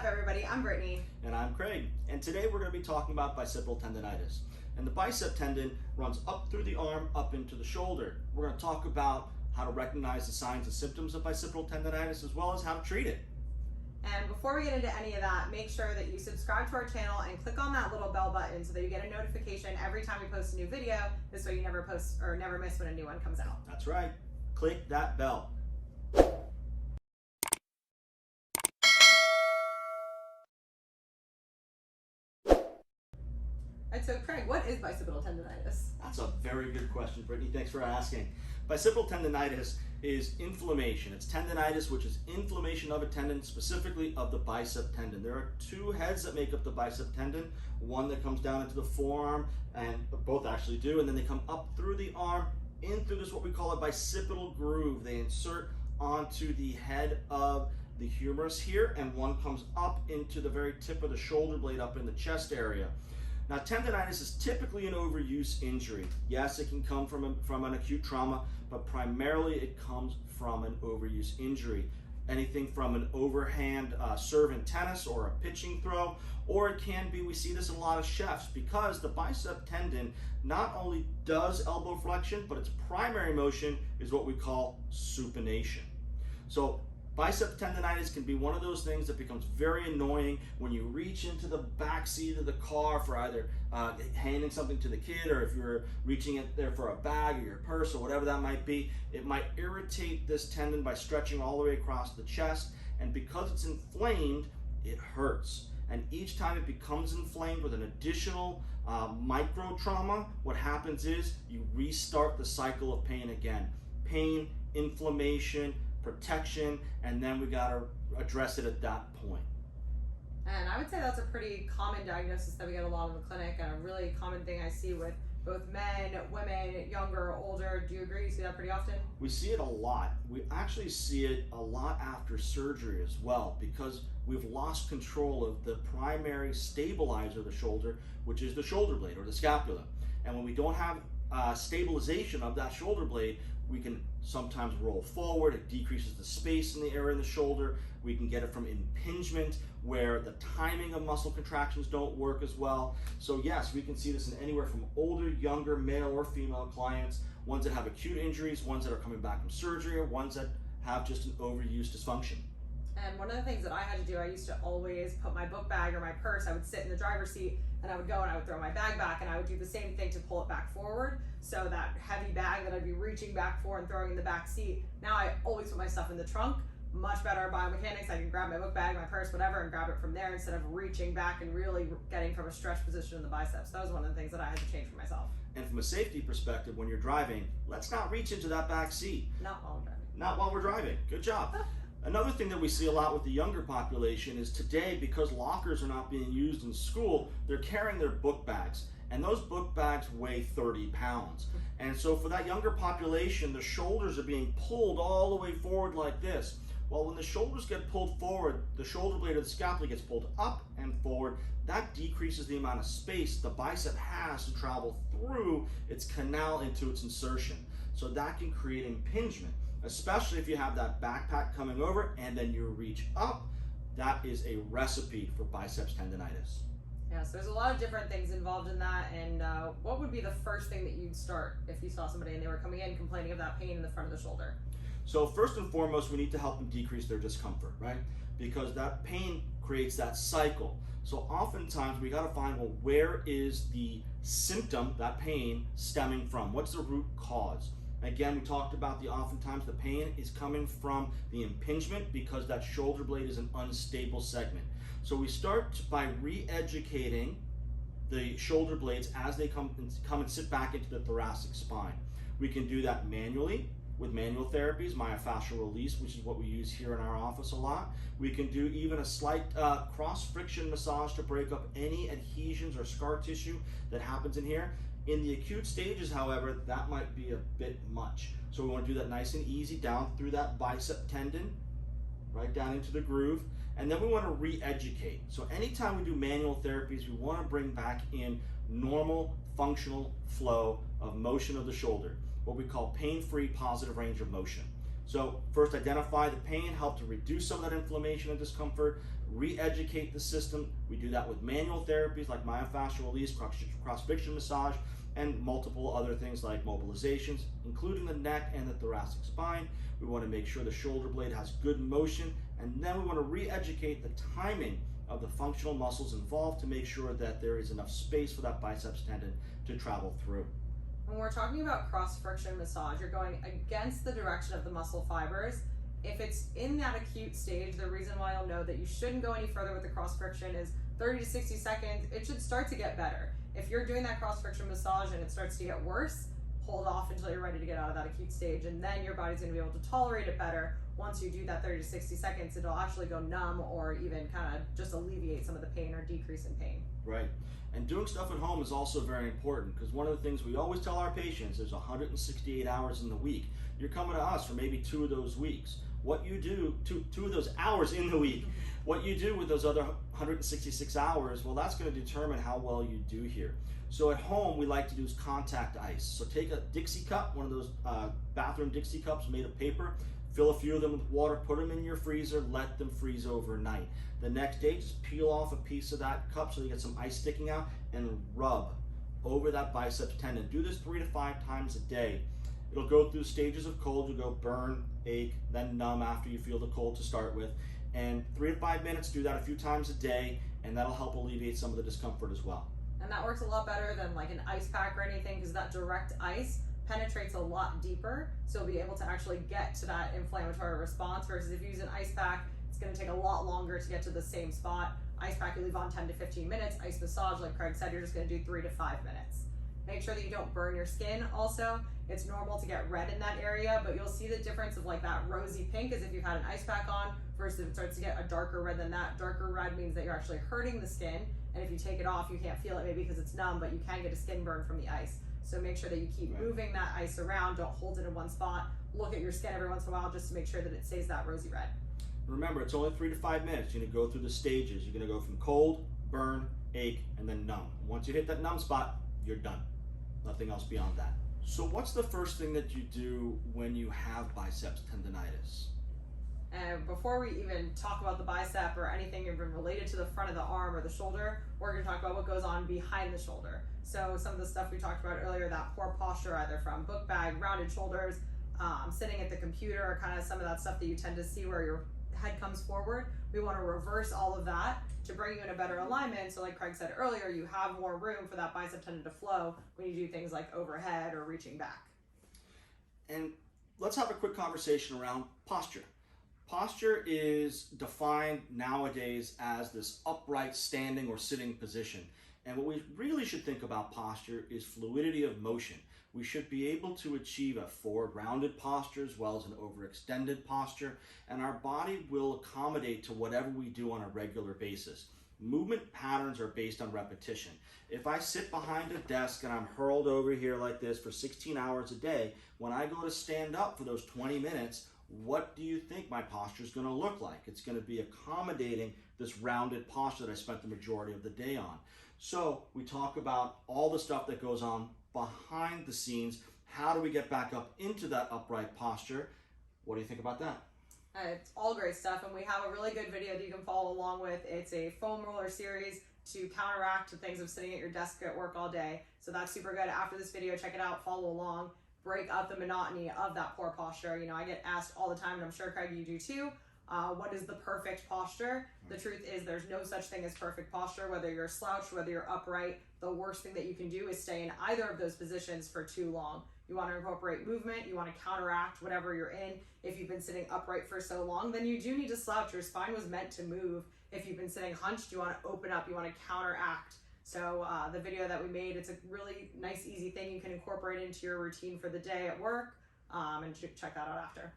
up, everybody? I'm Brittany. And I'm Craig. And today we're going to be talking about bicipital tendinitis. And the bicep tendon runs up through the arm, up into the shoulder. We're going to talk about how to recognize the signs and symptoms of bicipital tendinitis as well as how to treat it. And before we get into any of that, make sure that you subscribe to our channel and click on that little bell button so that you get a notification every time we post a new video. This way you never miss when a new one comes out. That's right. Click that bell. Alright, so Craig, what is bicipital tendinitis? That's a very good question, Brittany. Thanks for asking. Bicipital tendinitis is inflammation. It's tendinitis, which is inflammation of a tendon, specifically of the bicep tendon. There are two heads that make up the bicep tendon. One that comes down into the forearm, and both actually do, and then they come up through the arm, in through this what we call a bicipital groove. They insert onto the head of the humerus here, and one comes up into the very tip of the shoulder blade up in the chest area. Now, tendinitis is typically an overuse injury. Yes, it can come from an acute trauma, but primarily it comes from an overuse injury. Anything from an overhand serve in tennis or a pitching throw, or it can be, we see this in a lot of chefs, because the bicep tendon not only does elbow flexion, but its primary motion is what we call supination. So bicep tendinitis can be one of those things that becomes very annoying when you reach into the back seat of the car for either handing something to the kid, or if you're reaching in there for a bag or your purse or whatever that might be. It might irritate this tendon by stretching all the way across the chest, and because it's inflamed, it hurts. And each time it becomes inflamed with an additional micro trauma, what happens is you restart the cycle of pain again. Pain, inflammation, protection, and then we got to address it at that point. And I would say that's a pretty common diagnosis that we get a lot in the clinic, and a really common thing I see with both men, women, younger, older. Do you agree? You see that pretty often? We see it a lot. We actually see it a lot after surgery as well, because we've lost control of the primary stabilizer of the shoulder, which is the shoulder blade or the scapula. And when we don't have stabilization of that shoulder blade, we can sometimes roll forward. It decreases the space in the area of the shoulder. We can get it from impingement, where the timing of muscle contractions don't work as well. So yes, we can see this in anywhere from older, younger, male or female clients, ones that have acute injuries, ones that are coming back from surgery, or ones that have just an overuse dysfunction. And one of the things that I had to do, I used to always put my book bag or my purse, I would sit in the driver's seat and I would go and I would throw my bag back, and I would do the same thing to pull it back forward. So that heavy bag that I'd be reaching back for and throwing in the back seat, now I always put my stuff in the trunk. Much better biomechanics. I can grab my book bag, my purse, whatever, and grab it from there instead of reaching back and really getting from a stretch position in the biceps. That was one of the things that I had to change for myself. And from a safety perspective, when you're driving, let's not reach into that back seat. Not while I'm driving. Not while we're driving. Good job. Another thing that we see a lot with the younger population is today, because lockers are not being used in school, they're carrying their book bags. And those book bags weigh 30 pounds. And so for that younger population, the shoulders are being pulled all the way forward like this. Well, when the shoulders get pulled forward, the shoulder blade of the scapula gets pulled up and forward. That decreases the amount of space the bicep has to travel through its canal into its insertion. So that can create impingement, especially if you have that backpack coming over and then you reach up. That is a recipe for biceps tendinitis. Yeah, so there's a lot of different things involved in that. And what would be the first thing that you'd start if you saw somebody and they were coming in complaining of that pain in the front of the shoulder? So first and foremost, we need to help them decrease their discomfort, right? Because that pain creates that cycle. So oftentimes we got to find, well, where is the symptom, that pain, stemming from? What's the root cause? Again, we talked about oftentimes the pain is coming from the impingement, because that shoulder blade is an unstable segment. So we start by re-educating the shoulder blades as they come and sit back into the thoracic spine. We can do that manually with manual therapies, myofascial release, which is what we use here in our office a lot. We can do even a slight cross-friction massage to break up any adhesions or scar tissue that happens in here. In the acute stages, however, that might be a bit much. So we want to do that nice and easy down through that bicep tendon, right down into the groove. And then we want to re-educate. So anytime we do manual therapies, we want to bring back in normal functional flow of motion of the shoulder, what we call pain-free positive range of motion. So first identify the pain, help to reduce some of that inflammation and discomfort, re-educate the system. We do that with manual therapies like myofascial release, cross-friction massage, and multiple other things like mobilizations, including the neck and the thoracic spine. We want to make sure the shoulder blade has good motion, and then we want to re-educate the timing of the functional muscles involved to make sure that there is enough space for that biceps tendon to travel through. When we're talking about cross-friction massage, you're going against the direction of the muscle fibers. If it's in that acute stage, the reason why you'll know that you shouldn't go any further with the cross-friction is 30 to 60 seconds, it should start to get better. If you're doing that cross-friction massage and it starts to get worse, hold off until you're ready to get out of that acute stage, and then your body's gonna be able to tolerate it better. Once you do that 30 to 60 seconds, it'll actually go numb or even kind of just alleviate some of the pain or decrease in pain. Right. And doing stuff at home is also very important, because one of the things we always tell our patients is 168 hours in the week. You're coming to us for maybe 2 of those weeks. What you do, two of those hours in the week, what you do with those other 166 hours, well, that's going to determine how well you do here. So at home, we like to do is contact ice. So take a Dixie cup, one of those bathroom Dixie cups made of paper, fill a few of them with water, put them in your freezer, let them freeze overnight. The next day, just peel off a piece of that cup so you get some ice sticking out and rub over that biceps tendon. Do this 3 to 5 times a day. It'll go through stages of cold. You'll go burn, ache, then numb after you feel the cold to start with. And 3 to 5 minutes, do that a few times a day, and that'll help alleviate some of the discomfort as well. And that works a lot better than like an ice pack or anything, because that direct ice penetrates a lot deeper, so you'll be able to actually get to that inflammatory response, versus if you use an ice pack, it's going to take a lot longer to get to the same spot. Ice pack you leave on 10 to 15 minutes. Ice massage, like Craig said, you're just going to do 3 to 5 minutes. Make sure that you don't burn your skin also. It's normal to get red in that area, but you'll see the difference of like that rosy pink is if you've had an ice pack on, versus if it starts to get a darker red than that. Darker red means that you're actually hurting the skin, and if you take it off, you can't feel it maybe because it's numb, but you can get a skin burn from the ice. So make sure that you keep moving that ice around. Don't hold it in one spot. Look at your skin every once in a while just to make sure that it stays that rosy red. Remember, it's only 3 to 5 minutes. You're going to go through the stages. You're going to go from cold, burn, ache, and then numb. Once you hit that numb spot, you're done. Nothing else beyond that. So what's the first thing that you do when you have biceps tendonitis? And before we even talk about the bicep or anything even related to the front of the arm or the shoulder, we're going to talk about what goes on behind the shoulder. So some of the stuff we talked about earlier, that poor posture, either from book bag, rounded shoulders, sitting at the computer, or kind of some of that stuff that you tend to see where your head comes forward. We want to reverse all of that to bring you in a better alignment. So like Craig said earlier, you have more room for that bicep tendon to flow when you do things like overhead or reaching back. And let's have a quick conversation around posture. Posture is defined nowadays as this upright standing or sitting position. And what we really should think about posture is fluidity of motion. We should be able to achieve a forward rounded posture as well as an overextended posture, and our body will accommodate to whatever we do on a regular basis. Movement patterns are based on repetition. If I sit behind a desk and I'm hurled over here like this for 16 hours a day, when I go to stand up for those 20 minutes, what do you think my posture is going to look like? It's going to be accommodating this rounded posture that I spent the majority of the day on. So we talk about all the stuff that goes on behind the scenes. How do we get back up into that upright posture? What do you think about that? It's all great stuff, and we have a really good video that you can follow along with. It's a foam roller series to counteract the things of sitting at your desk at work all day. So that's super good. After this video, check it out, follow along, break up the monotony of that poor posture. You know, I get asked all the time, and I'm sure Craig, you do too, what is the perfect posture? The truth is there's no such thing as perfect posture, whether you're slouched, whether you're upright. The worst thing that you can do is stay in either of those positions for too long. You want to incorporate movement, you want to counteract whatever you're in. If you've been sitting upright for so long, then you do need to slouch. Your spine was meant to move. If you've been sitting hunched, you want to open up, you want to counteract. So the video that we made, it's a really nice, easy thing you can incorporate into your routine for the day at work, and check that out after.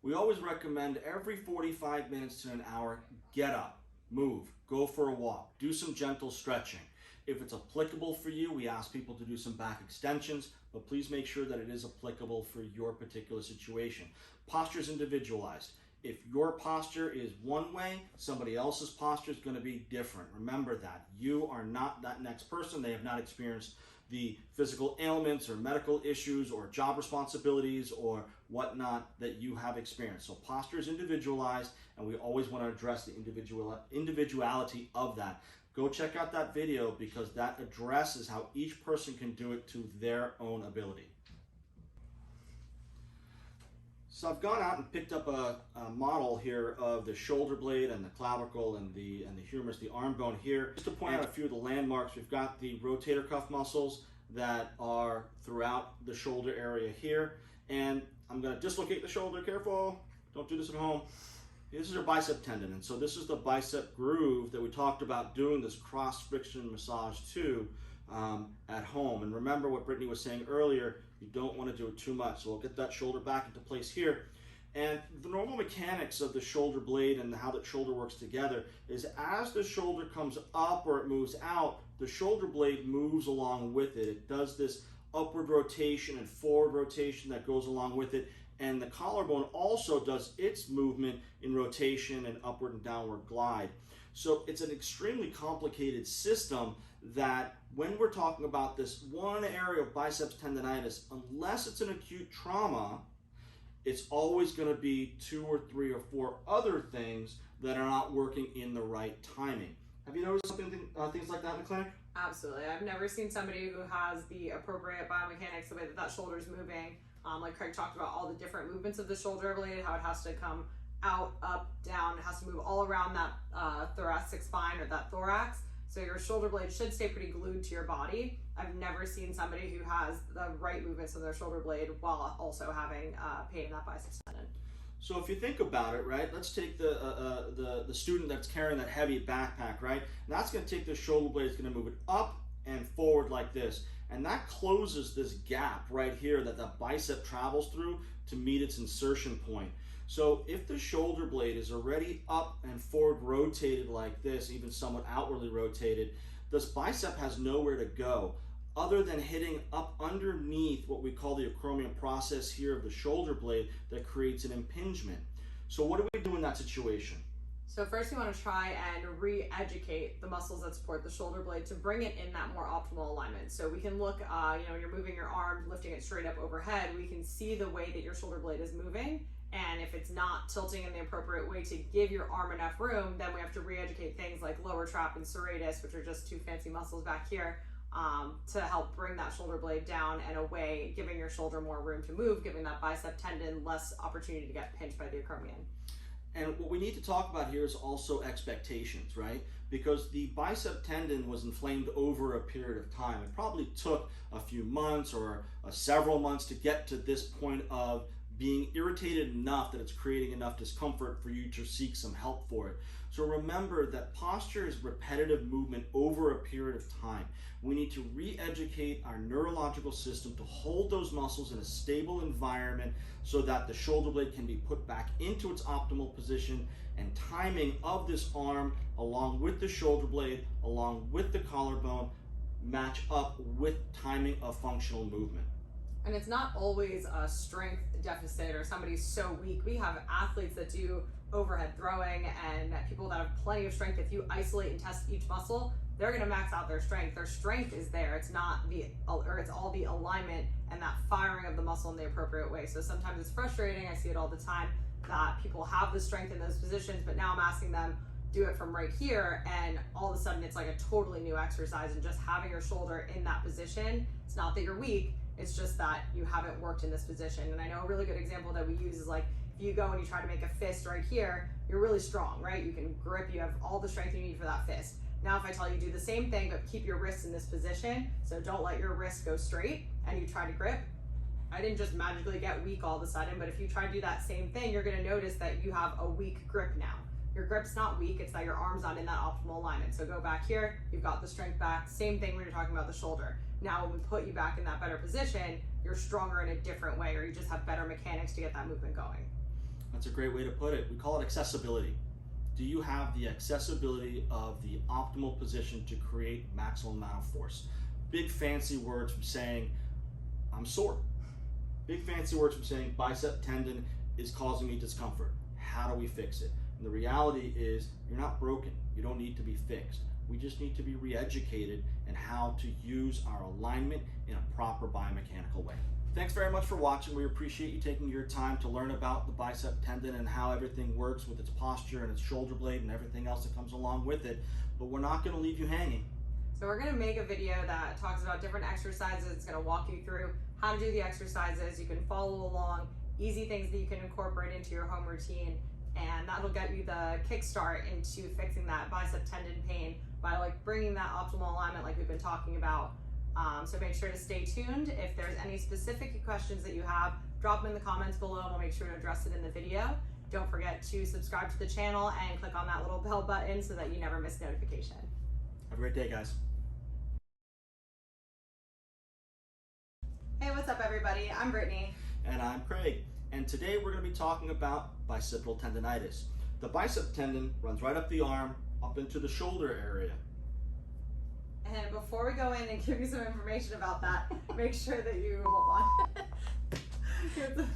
We always recommend every 45 minutes to an hour, get up, move, go for a walk, do some gentle stretching. If it's applicable for you, we ask people to do some back extensions, but please make sure that it is applicable for your particular situation. Posture is individualized. If your posture is one way, somebody else's posture is going to be different. Remember that. You are not that next person. They have not experienced the physical ailments or medical issues or job responsibilities or whatnot that you have experienced. So posture is individualized, and we always want to address the individuality of that. Go check out that video because that addresses how each person can do it to their own ability. So I've gone out and picked up a model here of the shoulder blade and the clavicle and the humerus, the arm bone here. Just to point out a few of the landmarks, we've got the rotator cuff muscles that are throughout the shoulder area here. And I'm going to dislocate the shoulder, careful, don't do this at home. This is your bicep tendon, and so this is the bicep groove that we talked about doing this cross friction massage to at home. And remember what Brittany was saying earlier, you don't want to do it too much. So we'll get that shoulder back into place here. And the normal mechanics of the shoulder blade and how that shoulder works together is as the shoulder comes up or it moves out, the shoulder blade moves along with it. It does this upward rotation and forward rotation that goes along with it. And the collarbone also does its movement in rotation and upward and downward glide. So it's an extremely complicated system that when we're talking about this one area of biceps tendonitis, unless it's an acute trauma, it's always going to be 2 or 3 or 4 other things that are not working in the right timing. Have you noticed things like that in the clinic? Absolutely. I've never seen somebody who has the appropriate biomechanics, the way that that shoulder's moving. Like Craig talked about, all the different movements of the shoulder blade, how it has to come out, up, down. It has to move all around that thoracic spine or that thorax. So your shoulder blade should stay pretty glued to your body. I've never seen somebody who has the right movements of their shoulder blade while also having pain in that biceps tendon. So if you think about it, right, let's take the student that's carrying that heavy backpack, right? And that's going to take the shoulder blade, it's going to move it up and forward like this. And that closes this gap right here that the bicep travels through to meet its insertion point. So if the shoulder blade is already up and forward rotated like this, even somewhat outwardly rotated, this bicep has nowhere to go other than hitting up underneath what we call the acromion process here of the shoulder blade that creates an impingement. So what do we do in that situation? So first you want to try and re-educate the muscles that support the shoulder blade to bring it in that more optimal alignment. So we can look, you're moving your arm, lifting it straight up overhead, we can see the way that your shoulder blade is moving. And if it's not tilting in the appropriate way to give your arm enough room, then we have to re-educate things like lower trap and serratus, which are just 2 fancy muscles back here, to help bring that shoulder blade down and away, giving your shoulder more room to move, giving that bicep tendon less opportunity to get pinched by the acromion. And what we need to talk about here is also expectations, right? Because the bicep tendon was inflamed over a period of time. It probably took a few months or several months to get to this point of being irritated enough that it's creating enough discomfort for you to seek some help for it. So remember that posture is repetitive movement over a period of time. We need to re-educate our neurological system to hold those muscles in a stable environment so that the shoulder blade can be put back into its optimal position, and timing of this arm along with the shoulder blade, along with the collarbone, match up with timing of functional movement. And it's not always a strength deficit or somebody's so weak. We have athletes that do overhead throwing and people that have plenty of strength. If you isolate and test each muscle, they're going to max out their strength. Their strength is there. It's not it's all the alignment and that firing of the muscle in the appropriate way. So sometimes it's frustrating. I see it all the time that people have the strength in those positions, but now I'm asking them do it from right here, and all of a sudden it's like a totally new exercise. And just having your shoulder in that position, it's not that you're weak. It's just that you haven't worked in this position. And I know a really good example that we use is like, if you go and you try to make a fist right here, you're really strong, right? You can grip, you have all the strength you need for that fist. Now if I tell you do the same thing, but keep your wrists in this position, so don't let your wrist go straight, and you try to grip, I didn't just magically get weak all of a sudden, but if you try to do that same thing, you're gonna notice that you have a weak grip now. Your grip's not weak, it's that your arm's not in that optimal alignment. So go back here, you've got the strength back. Same thing when you're talking about the shoulder. Now when we put you back in that better position, you're stronger in a different way, or you just have better mechanics to get that movement going. That's a great way to put it. We call it accessibility. Do you have the accessibility of the optimal position to create maximal amount of force? Big fancy words from saying, I'm sore. Big fancy words from saying bicep tendon is causing me discomfort. how do we fix it? And the reality is you're not broken. You don't need to be fixed. We just need to be re-educated in how to use our alignment in a proper biomechanical way. Thanks very much for watching. We appreciate you taking your time to learn about the bicep tendon and how everything works with its posture and its shoulder blade and everything else that comes along with it. But we're not going to leave you hanging. So we're going to make a video that talks about different exercises. It's going to walk you through how to do the exercises. You can follow along, easy things that you can incorporate into your home routine, and that'll get you the kickstart into fixing that bicep tendon pain by like bringing that optimal alignment like we've been talking about. So make sure to stay tuned. If there's any specific questions that you have, drop them in the comments below and we'll make sure to address it in the video. Don't forget to subscribe to the channel and click on that little bell button so that you never miss notification. Have a great day, guys. Hey, what's up everybody? I'm Brittany. And I'm Craig. And today we're going to be talking about bicipital tendinitis. The bicep tendon runs right up the arm, up into the shoulder area. And before we go in and give you some information about that, make sure that you, hold on.